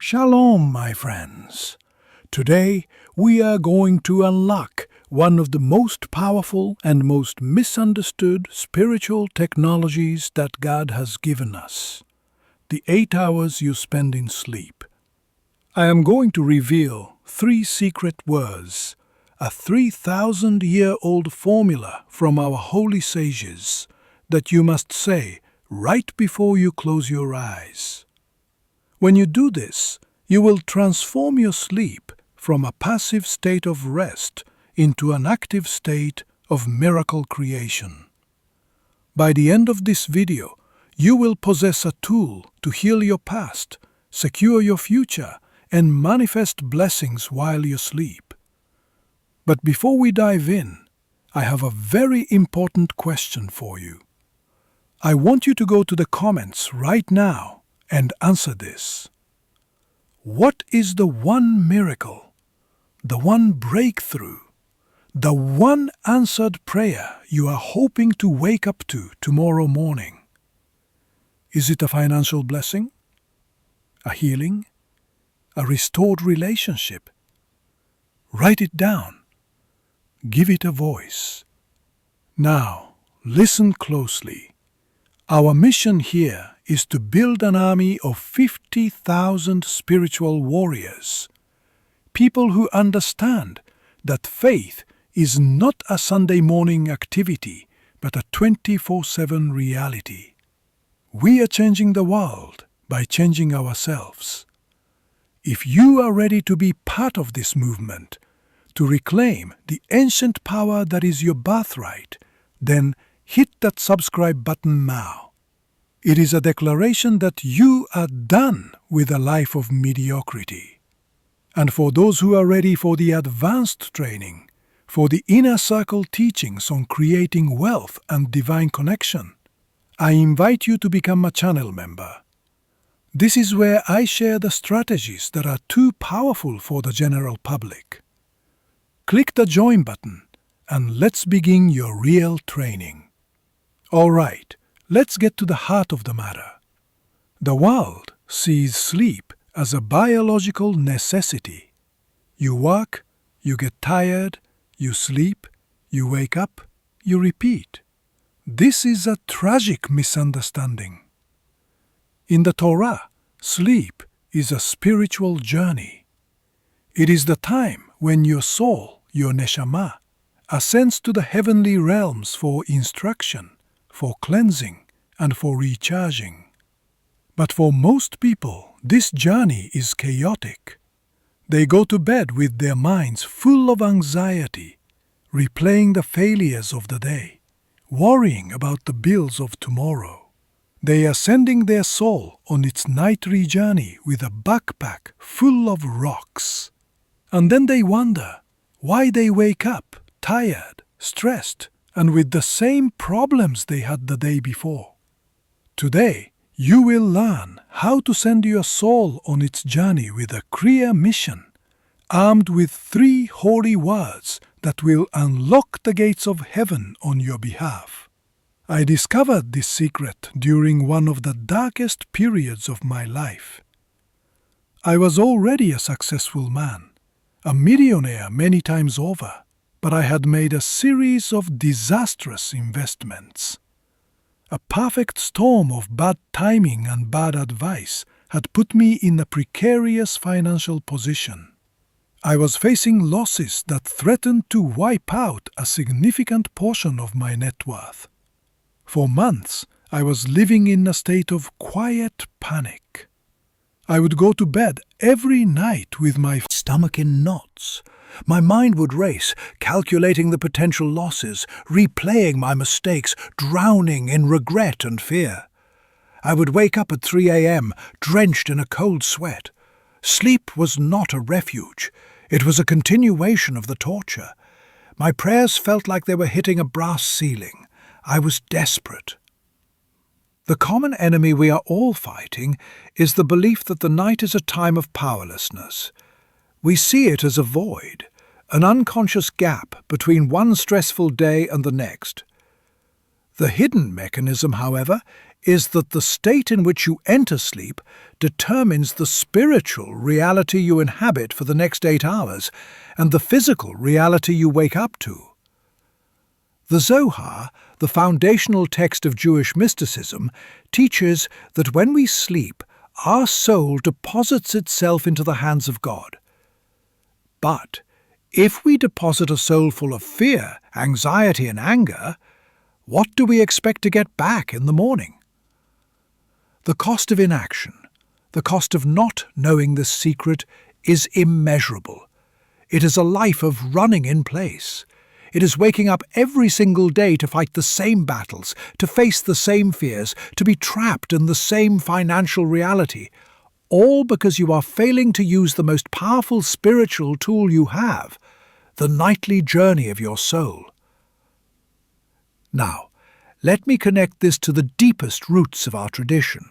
Shalom, my friends. Today we are going to unlock one of the most powerful and most misunderstood spiritual technologies that God has given us: the 8 hours you spend in sleep. I am going to reveal 3 secret words, a 3,000-year-old formula from our holy sages that you must say right before you close your eyes. When you do this, you will transform your sleep from a passive state of rest into an active state of miracle creation. By the end of this video, you will possess a tool to heal your past, secure your future, and manifest blessings while you sleep. But before we dive in, I have a very important question for you. I want you to go to the comments right now and answer this. What is the one miracle, the one breakthrough, the one answered prayer you are hoping to wake up to tomorrow morning? Is it a financial blessing? A healing? A restored relationship? Write it down. Give it a voice. Now, listen closely. Our mission here is to build an army of 50,000 spiritual warriors, people who understand that faith is not a Sunday morning activity, but a 24/7 reality. We are changing the world by changing ourselves. If you are ready to be part of this movement, to reclaim the ancient power that is your birthright, then hit that subscribe button now. It is a declaration that you are done with a life of mediocrity. And for those who are ready for the advanced training, for the inner circle teachings on creating wealth and divine connection, I invite you to become a channel member. This is where I share the strategies that are too powerful for the general public. Click the join button and let's begin your real training. All right, let's get to the heart of the matter. The world sees sleep as a biological necessity. You work, you get tired, you sleep, you wake up, you repeat. This is a tragic misunderstanding. In the Torah, sleep is a spiritual journey. It is the time when your soul, your neshama, ascends to the heavenly realms for instruction, for cleansing, and for recharging. But for most people, this journey is chaotic. They go to bed with their minds full of anxiety, replaying the failures of the day, worrying about the bills of tomorrow. They are sending their soul on its nightly journey with a backpack full of rocks. And then they wonder why they wake up tired, stressed, and with the same problems they had the day before. Today, you will learn how to send your soul on its journey with a clear mission, armed with 3 holy words that will unlock the gates of heaven on your behalf. I discovered this secret during one of the darkest periods of my life. I was already a successful man, a millionaire many times over, but I had made a series of disastrous investments. A perfect storm of bad timing and bad advice had put me in a precarious financial position. I was facing losses that threatened to wipe out a significant portion of my net worth. For months, I was living in a state of quiet panic. I would go to bed every night with my stomach in knots. My mind would race, calculating the potential losses, replaying my mistakes, drowning in regret and fear. I would wake up at 3 a.m., drenched in a cold sweat. Sleep was not a refuge. It was a continuation of the torture. My prayers felt like they were hitting a brass ceiling. I was desperate. The common enemy we are all fighting is the belief that the night is a time of powerlessness. We see it as a void, an unconscious gap between one stressful day and the next. The hidden mechanism, however, is that the state in which you enter sleep determines the spiritual reality you inhabit for the next 8 hours and the physical reality you wake up to. The Zohar, the foundational text of Jewish mysticism, teaches that when we sleep, our soul deposits itself into the hands of God. But if we deposit a soul full of fear, anxiety, and anger, what do we expect to get back in the morning? The cost of inaction, the cost of not knowing this secret, is immeasurable. It is a life of running in place. It is waking up every single day to fight the same battles, to face the same fears, to be trapped in the same financial reality, all because you are failing to use the most powerful spiritual tool you have, the nightly journey of your soul. Now, let me connect this to the deepest roots of our tradition.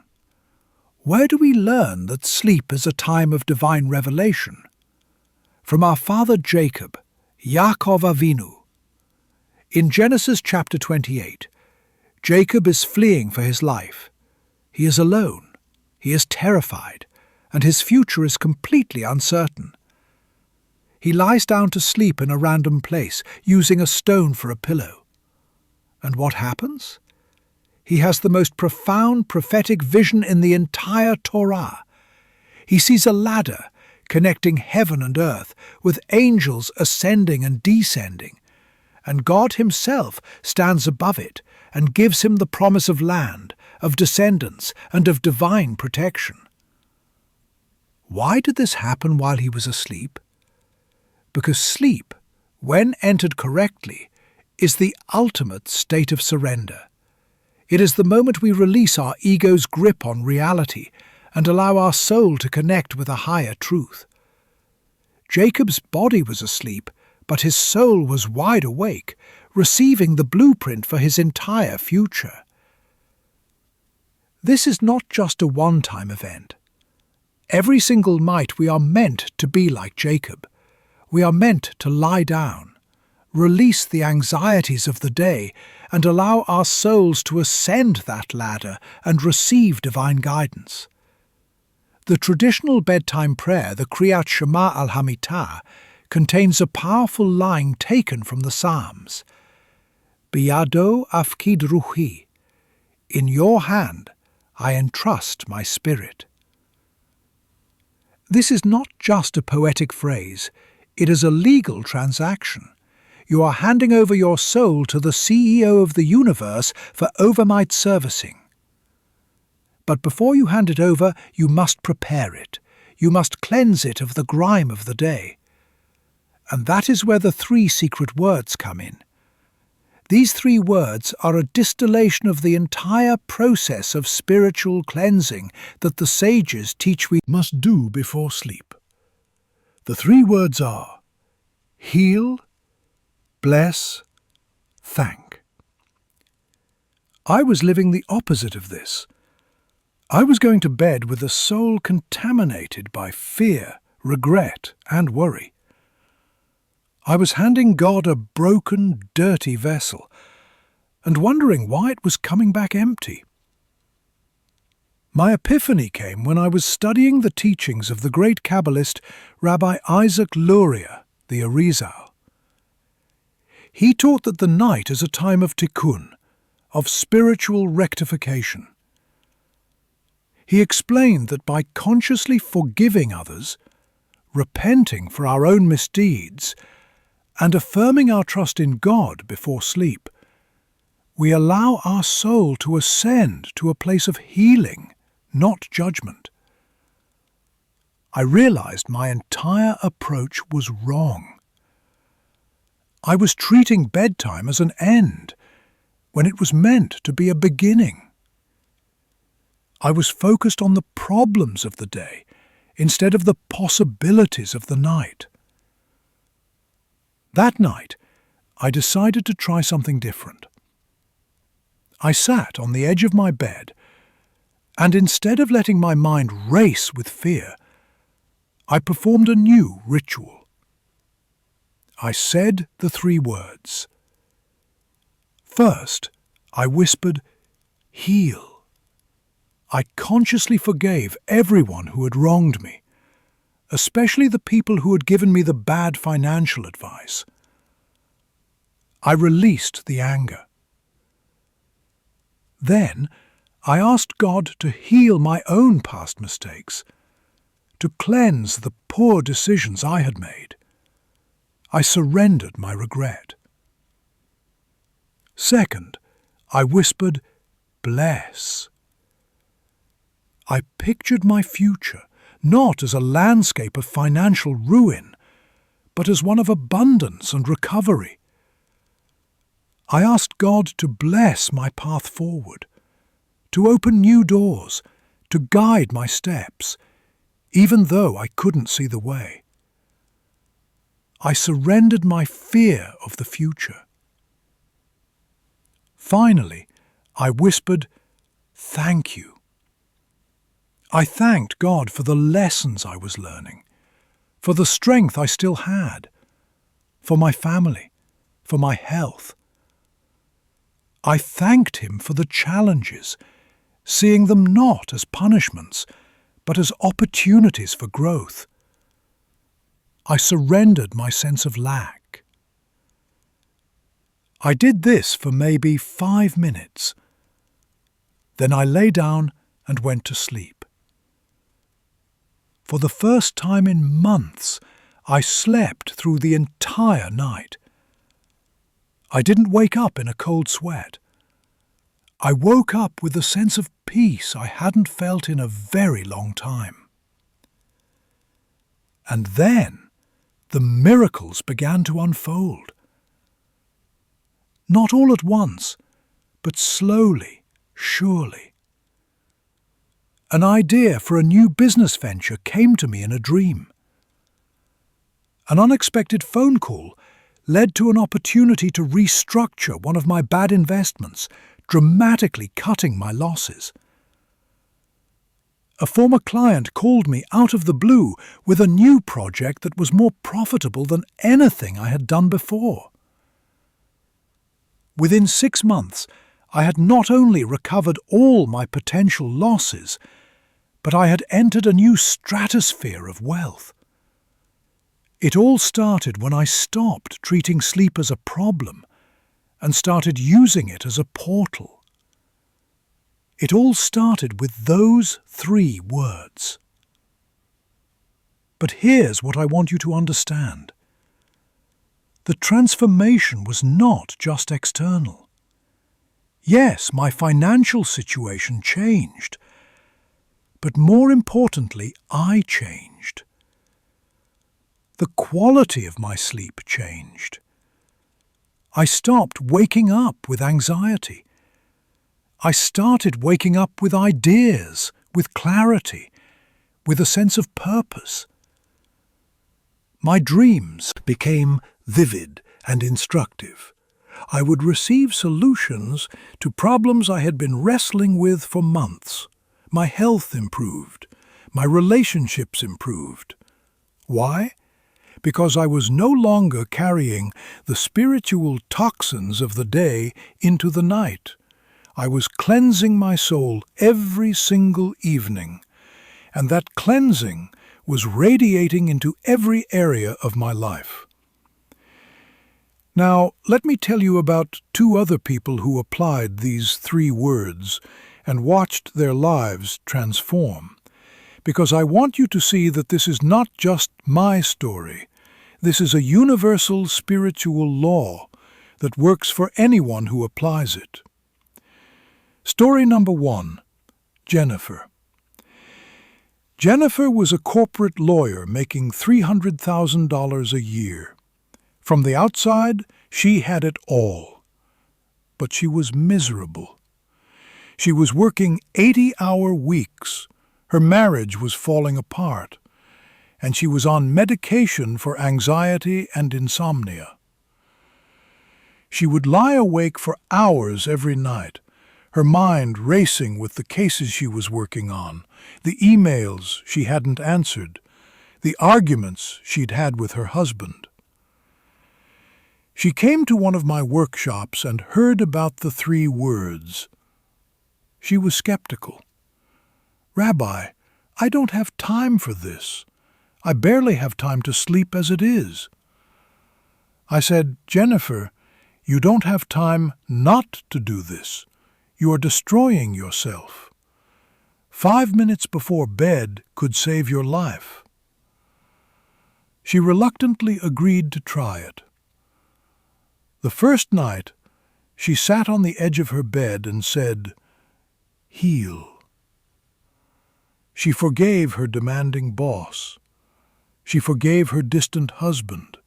Where do we learn that sleep is a time of divine revelation? From our father Jacob, Yaakov Avinu. In Genesis chapter 28, Jacob is fleeing for his life. He is alone, he is terrified, and his future is completely uncertain. He lies down to sleep in a random place, using a stone for a pillow. And what happens? He has the most profound prophetic vision in the entire Torah. He sees a ladder connecting heaven and earth, with angels ascending and descending, and God himself stands above it and gives him the promise of land, of descendants, and of divine protection. Why did this happen while he was asleep? Because sleep, when entered correctly, is the ultimate state of surrender. It is the moment we release our ego's grip on reality and allow our soul to connect with a higher truth. Jacob's body was asleep, but his soul was wide awake, receiving the blueprint for his entire future. This is not just a one-time event. Every single night we are meant to be like Jacob. We are meant to lie down, release the anxieties of the day, and allow our souls to ascend that ladder and receive divine guidance. The traditional bedtime prayer, the Kriyat Shema al-Hamitah, contains a powerful line taken from the Psalms. Biyado afkid ruhi. In your hand I entrust my spirit. This is not just a poetic phrase, it is a legal transaction. You are handing over your soul to the CEO of the universe for overnight servicing. But before you hand it over, you must prepare it. You must cleanse it of the grime of the day. And that is where the 3 secret words come in. These 3 words are a distillation of the entire process of spiritual cleansing that the sages teach we must do before sleep. The 3 words are heal, bless, thank. I was living the opposite of this. I was going to bed with a soul contaminated by fear, regret, and worry. I was handing God a broken, dirty vessel, and wondering why it was coming back empty. My epiphany came when I was studying the teachings of the great Kabbalist Rabbi Isaac Luria, the Arizal. He taught that the night is a time of tikkun, of spiritual rectification. He explained that by consciously forgiving others, repenting for our own misdeeds, and affirming our trust in God before sleep, we allow our soul to ascend to a place of healing, not judgment. I realized my entire approach was wrong. I was treating bedtime as an end, when it was meant to be a beginning. I was focused on the problems of the day, instead of the possibilities of the night. That night, I decided to try something different. I sat on the edge of my bed, and instead of letting my mind race with fear, I performed a new ritual. I said the 3 words. First, I whispered, heal, I consciously forgave everyone who had wronged me, especially the people who had given me the bad financial advice. I released the anger. Then I asked God to heal my own past mistakes, to cleanse the poor decisions I had made. I surrendered my regret. Second, I whispered, "Bless." I pictured my future not as a landscape of financial ruin, but as one of abundance and recovery. I asked God to bless my path forward, to open new doors, to guide my steps, even though I couldn't see the way. I surrendered my fear of the future. Finally, I whispered, "Thank you." I thanked God for the lessons I was learning, for the strength I still had, for my family, for my health. I thanked Him for the challenges, seeing them not as punishments, but as opportunities for growth. I surrendered my sense of lack. I did this for maybe 5 minutes. Then I lay down and went to sleep. For the first time in months, I slept through the entire night. I didn't wake up in a cold sweat. I woke up with a sense of peace I hadn't felt in a very long time. And then the miracles began to unfold. Not all at once, but slowly, surely. An idea for a new business venture came to me in a dream. An unexpected phone call led to an opportunity to restructure one of my bad investments, dramatically cutting my losses. A former client called me out of the blue with a new project that was more profitable than anything I had done before. Within 6 months, I had not only recovered all my potential losses, but I had entered a new stratosphere of wealth. It all started when I stopped treating sleep as a problem and started using it as a portal. It all started with those 3 words. But here's what I want you to understand. The transformation was not just external. Yes, my financial situation changed, but more importantly, I changed. The quality of my sleep changed. I stopped waking up with anxiety. I started waking up with ideas, with clarity, with a sense of purpose. My dreams became vivid and instructive. I would receive solutions to problems I had been wrestling with for months. My health improved. My relationships improved. Why? Because I was no longer carrying the spiritual toxins of the day into the night. I was cleansing my soul every single evening, and that cleansing was radiating into every area of my life. Now, let me tell you about 2 other people who applied these 3 words and watched their lives transform, because I want you to see that this is not just my story. This is a universal spiritual law that works for anyone who applies it. Story number 1, Jennifer. Jennifer was a corporate lawyer making $300,000 a year. From the outside, she had it all. But she was miserable. She was working 80-hour weeks. Her marriage was falling apart, and she was on medication for anxiety and insomnia. She would lie awake for hours every night, her mind racing with the cases she was working on, the emails she hadn't answered, the arguments she'd had with her husband. She came to one of my workshops and heard about the 3 words. She was skeptical. "Rabbi, I don't have time for this. I barely have time to sleep as it is." I said, "Jennifer, you don't have time not to do this. You are destroying yourself. 5 minutes before bed could save your life." She reluctantly agreed to try it. The first night, she sat on the edge of her bed and said, "Heal." She forgave her demanding boss. She forgave her distant husband.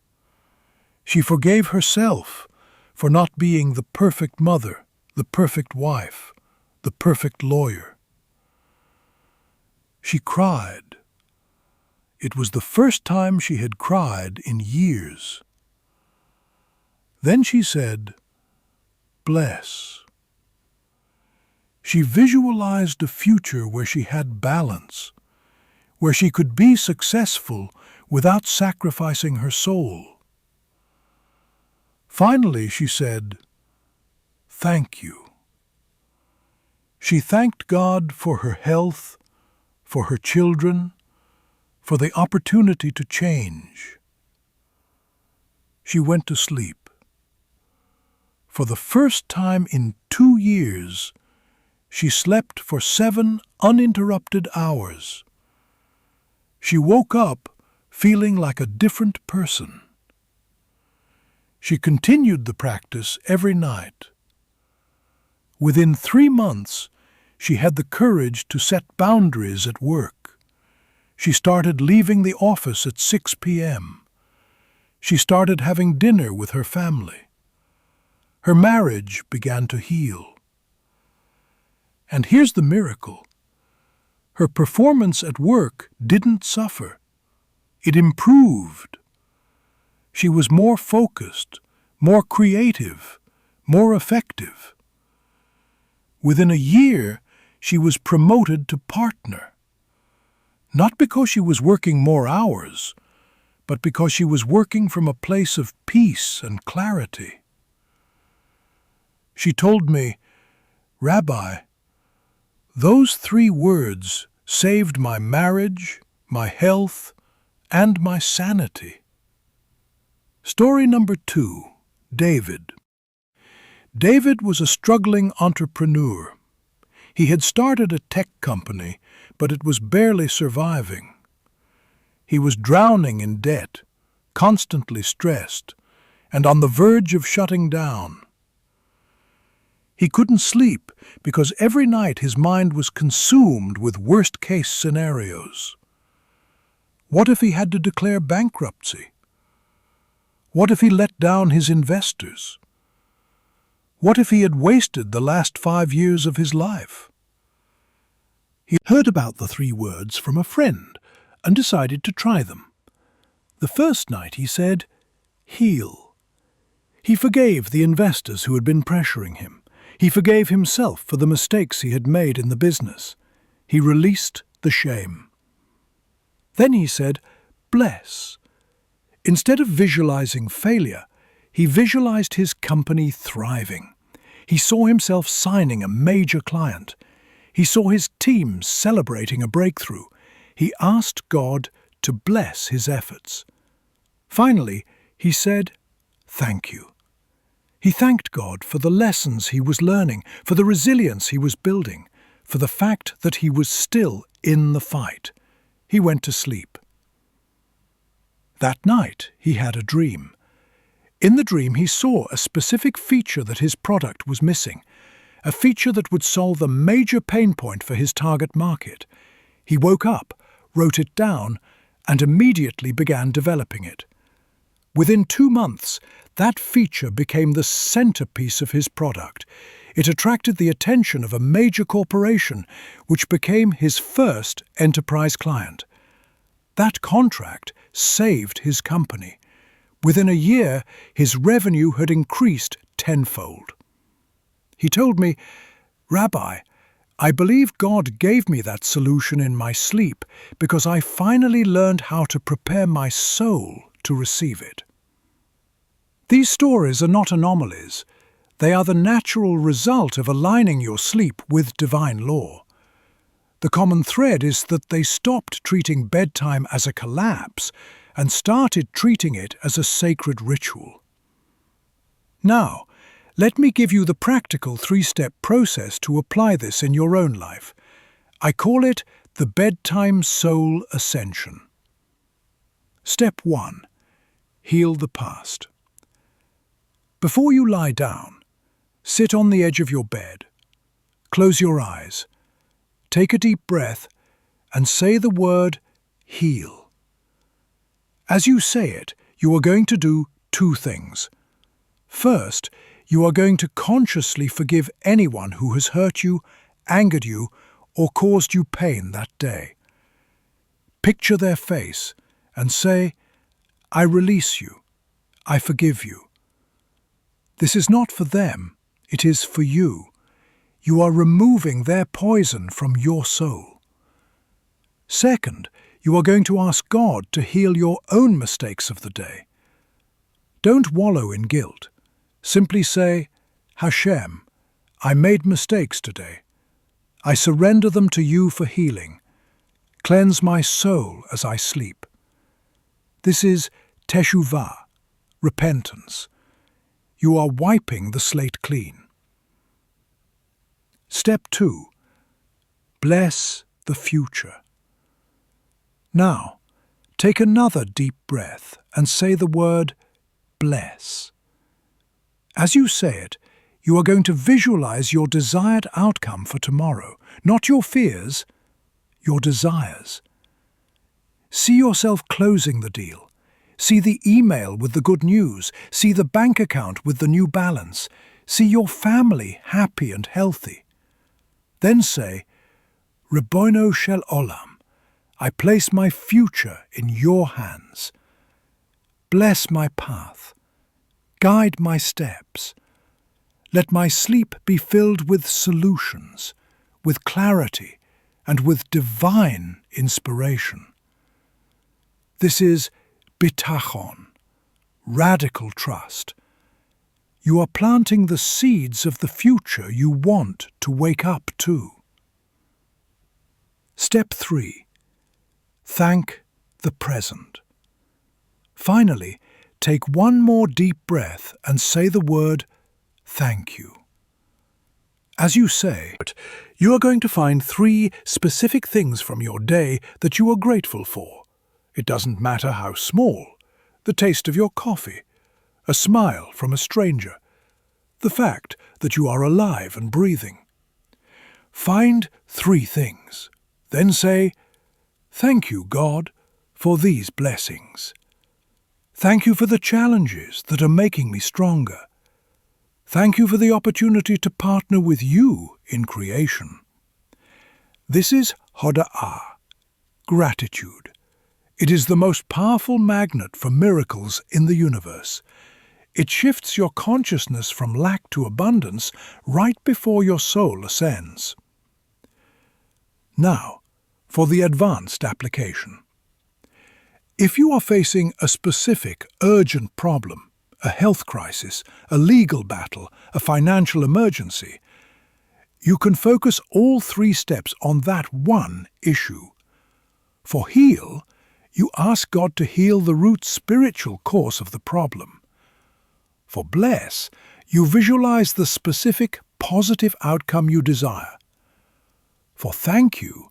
She forgave herself for not being the perfect mother, the perfect wife, the perfect lawyer. She cried. It was the first time she had cried in years. Then she said, "Bless." She visualized a future where she had balance, where she could be successful without sacrificing her soul. Finally, she said, "Thank you." She thanked God for her health, for her children, for the opportunity to change. She went to sleep. For the first time in 2 years, she slept for 7 uninterrupted hours. She woke up feeling like a different person. She continued the practice every night. Within 3 months, she had the courage to set boundaries at work. She started leaving the office at 6 p.m. She started having dinner with her family. Her marriage began to heal. And here's the miracle. Her performance at work didn't suffer. It improved. She was more focused, more creative, more effective. Within a year, she was promoted to partner. Not because she was working more hours, but because she was working from a place of peace and clarity. She told me, "Rabbi, those 3 words saved my marriage, my health, and my sanity." Story number 2, David. David was a struggling entrepreneur. He had started a tech company, but it was barely surviving. He was drowning in debt, constantly stressed, and on the verge of shutting down. He couldn't sleep because every night his mind was consumed with worst-case scenarios. What if he had to declare bankruptcy? What if he let down his investors? What if he had wasted the last 5 years of his life? He heard about the 3 words from a friend and decided to try them. The first night he said, "Heal." He forgave the investors who had been pressuring him. He forgave himself for the mistakes he had made in the business. He released the shame. Then he said, "Bless." Instead of visualizing failure, he visualized his company thriving. He saw himself signing a major client. He saw his team celebrating a breakthrough. He asked God to bless his efforts. Finally, he said, "Thank you." He thanked God for the lessons he was learning, for the resilience he was building, for the fact that he was still in the fight. He went to sleep. That night, he had a dream. In the dream, he saw a specific feature that his product was missing, a feature that would solve a major pain point for his target market. He woke up, wrote it down, and immediately began developing it. Within 2 months, that feature became the centerpiece of his product. It attracted the attention of a major corporation, which became his first enterprise client. That contract saved his company. Within a year, his revenue had increased tenfold. He told me, "Rabbi, I believe God gave me that solution in my sleep because I finally learned how to prepare my soul to receive it." These stories are not anomalies. They are the natural result of aligning your sleep with divine law. The common thread is that they stopped treating bedtime as a collapse and started treating it as a sacred ritual. Now, let me give you the practical 3-step process to apply this in your own life. I call it the Bedtime Soul Ascension. Step 1. Heal the past. Before you lie down, sit on the edge of your bed. Close your eyes. Take a deep breath and say the word heal. As you say it, you are going to do 2 things. First, you are going to consciously forgive anyone who has hurt you, angered you, or caused you pain that day. Picture their face and say, I release you. I forgive you. This is not for them, it is for you. You are removing their poison from your soul. Second, you are going to ask God to heal your own mistakes of the day. Don't wallow in guilt. Simply say, Hashem, I made mistakes today. I surrender them to you for healing. Cleanse my soul as I sleep. This is teshuvah, repentance. You are wiping the slate clean. Step 2. Bless the future. Now, take another deep breath and say the word bless. As you say it, you are going to visualize your desired outcome for tomorrow, not your fears, your desires. See yourself closing the deal. See the email with the good news. See the bank account with the new balance. See your family happy and healthy. Then say, Ribono shel olam, I place my future in your hands. Bless my path. Guide my steps. Let my sleep be filled with solutions, with clarity, and with divine inspiration. This is bitachon, radical trust. You are planting the seeds of the future you want to wake up to. Step 3. Thank the present. Finally, take one more deep breath and say the word thank you. As you say it, you are going to find 3 specific things from your day that you are grateful for. It doesn't matter how small. The taste of your coffee, a smile from a stranger, the fact that you are alive and breathing. Find 3 things. Then say, thank you, God, for these blessings. Thank you for the challenges that are making me stronger. Thank you for the opportunity to partner with you in creation. This is hoda'ah, gratitude. It is the most powerful magnet for miracles in the universe. It shifts your consciousness from lack to abundance right before your soul ascends. Now, for the advanced application. If you are facing a specific, urgent problem, a health crisis, a legal battle, a financial emergency, you can focus all 3 steps on that one issue. For heal, you ask God to heal the root spiritual cause of the problem. For bless, you visualize the specific positive outcome you desire. For thank you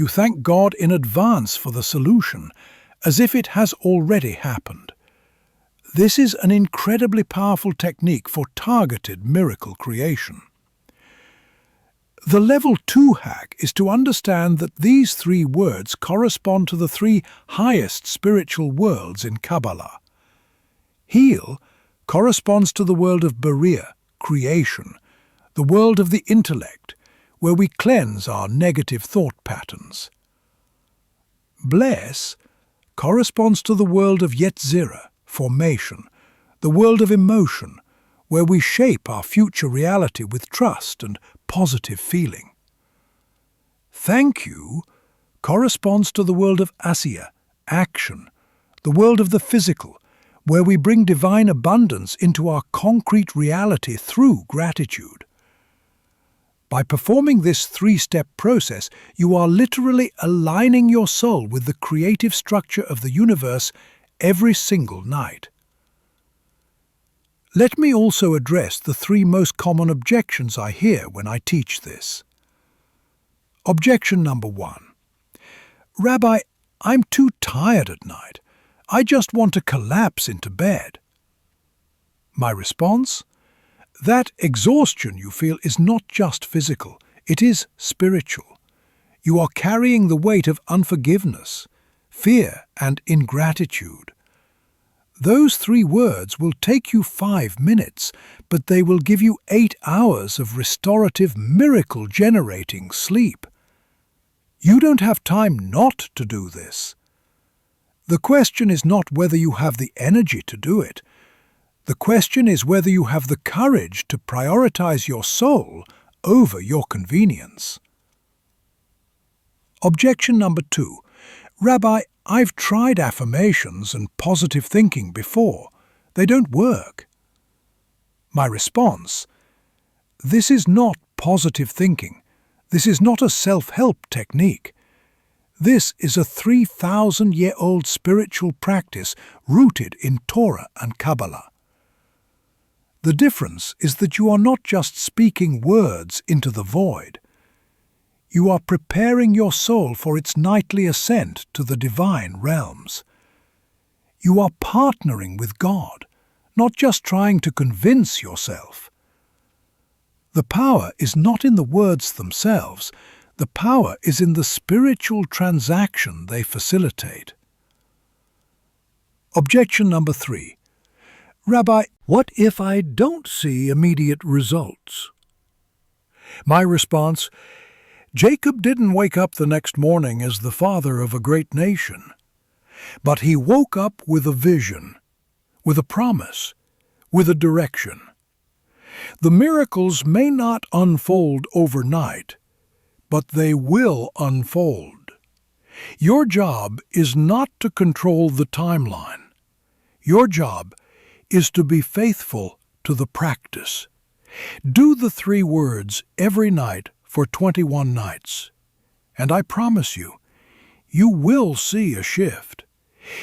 thank God in advance for the solution, as if it has already happened. This is an incredibly powerful technique for targeted miracle creation. The level 2 hack is to understand that these 3 words correspond to the 3 highest spiritual worlds in Kabbalah. Heal corresponds to the world of Beriah, creation, the world of the intellect, where we cleanse our negative thought patterns. Bless corresponds to the world of Yetzirah, formation, the world of emotion, where we shape our future reality with trust and positive feeling. Thank you corresponds to the world of Asiya, action, the world of the physical, where we bring divine abundance into our concrete reality through gratitude. By performing this three-step process, you are literally aligning your soul with the creative structure of the universe every single night. Let me also address the three most common objections I hear when I teach this. Objection number 1. Rabbi, I'm too tired at night. I just want to collapse into bed. My response? That exhaustion you feel is not just physical, it is spiritual. You are carrying the weight of unforgiveness, fear, and ingratitude. Those 3 words will take you 5 minutes, but they will give you 8 hours of restorative, miracle-generating sleep. You don't have time not to do this. The question is not whether you have the energy to do it. The question is whether you have the courage to prioritize your soul over your convenience. Objection number 2. Rabbi, I've tried affirmations and positive thinking before. They don't work. My response: this is not positive thinking. This is not a self-help technique. This is a 3,000-year-old spiritual practice rooted in Torah and Kabbalah. The difference is that you are not just speaking words into the void. You are preparing your soul for its nightly ascent to the divine realms. You are partnering with God, not just trying to convince yourself. The power is not in the words themselves. The power is in the spiritual transaction they facilitate. Objection number 3. Rabbi, what if I don't see immediate results? My response: Jacob didn't wake up the next morning as the father of a great nation, but he woke up with a vision, with a promise, with a direction. The miracles may not unfold overnight, but they will unfold. Your job is not to control the timeline. Your job is to be faithful to the practice. Do the 3 words every night for 21 nights, and I promise you, you will see a shift.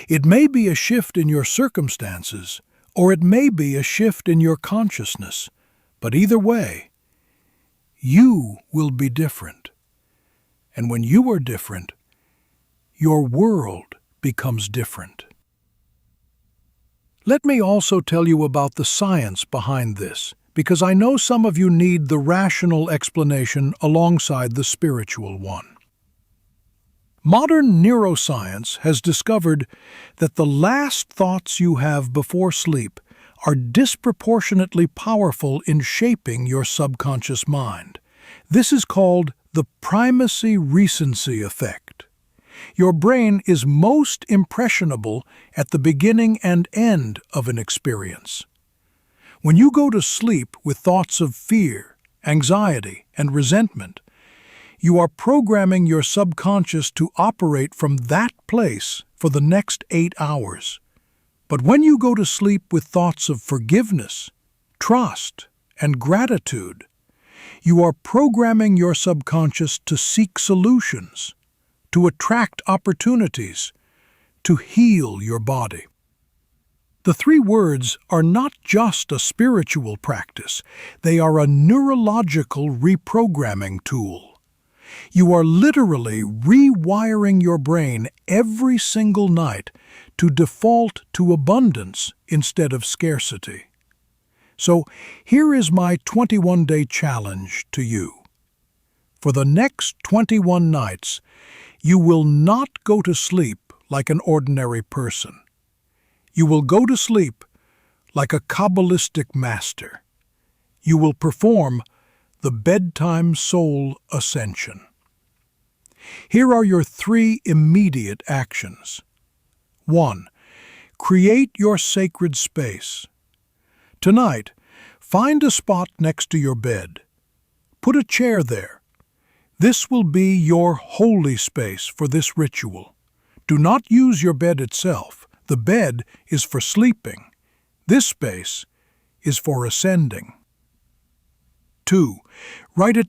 It may be a shift in your circumstances, or it may be a shift in your consciousness, but either way, you will be different. And when you are different, your world becomes different. Let me also tell you about the science behind this, because I know some of you need the rational explanation alongside the spiritual one. Modern neuroscience has discovered that the last thoughts you have before sleep are disproportionately powerful in shaping your subconscious mind. This is called the primacy-recency effect. Your brain is most impressionable at the beginning and end of an experience. When you go to sleep with thoughts of fear, anxiety, and resentment, you are programming your subconscious to operate from that place for the next 8 hours. But when you go to sleep with thoughts of forgiveness, trust, and gratitude, you are programming your subconscious to seek solutions, to attract opportunities, to heal your body. The 3 words are not just a spiritual practice, they are a neurological reprogramming tool. You are literally rewiring your brain every single night to default to abundance instead of scarcity. So here is my 21-day challenge to you. For the next 21 nights, you will not go to sleep like an ordinary person. You will go to sleep like a Kabbalistic master. You will perform the bedtime soul ascension. Here are your 3 immediate actions. 1. Create your sacred space. Tonight, find a spot next to your bed. Put a chair there. This will be your holy space for this ritual. Do not use your bed itself. The bed is for sleeping. This space is for ascending. 2. Write a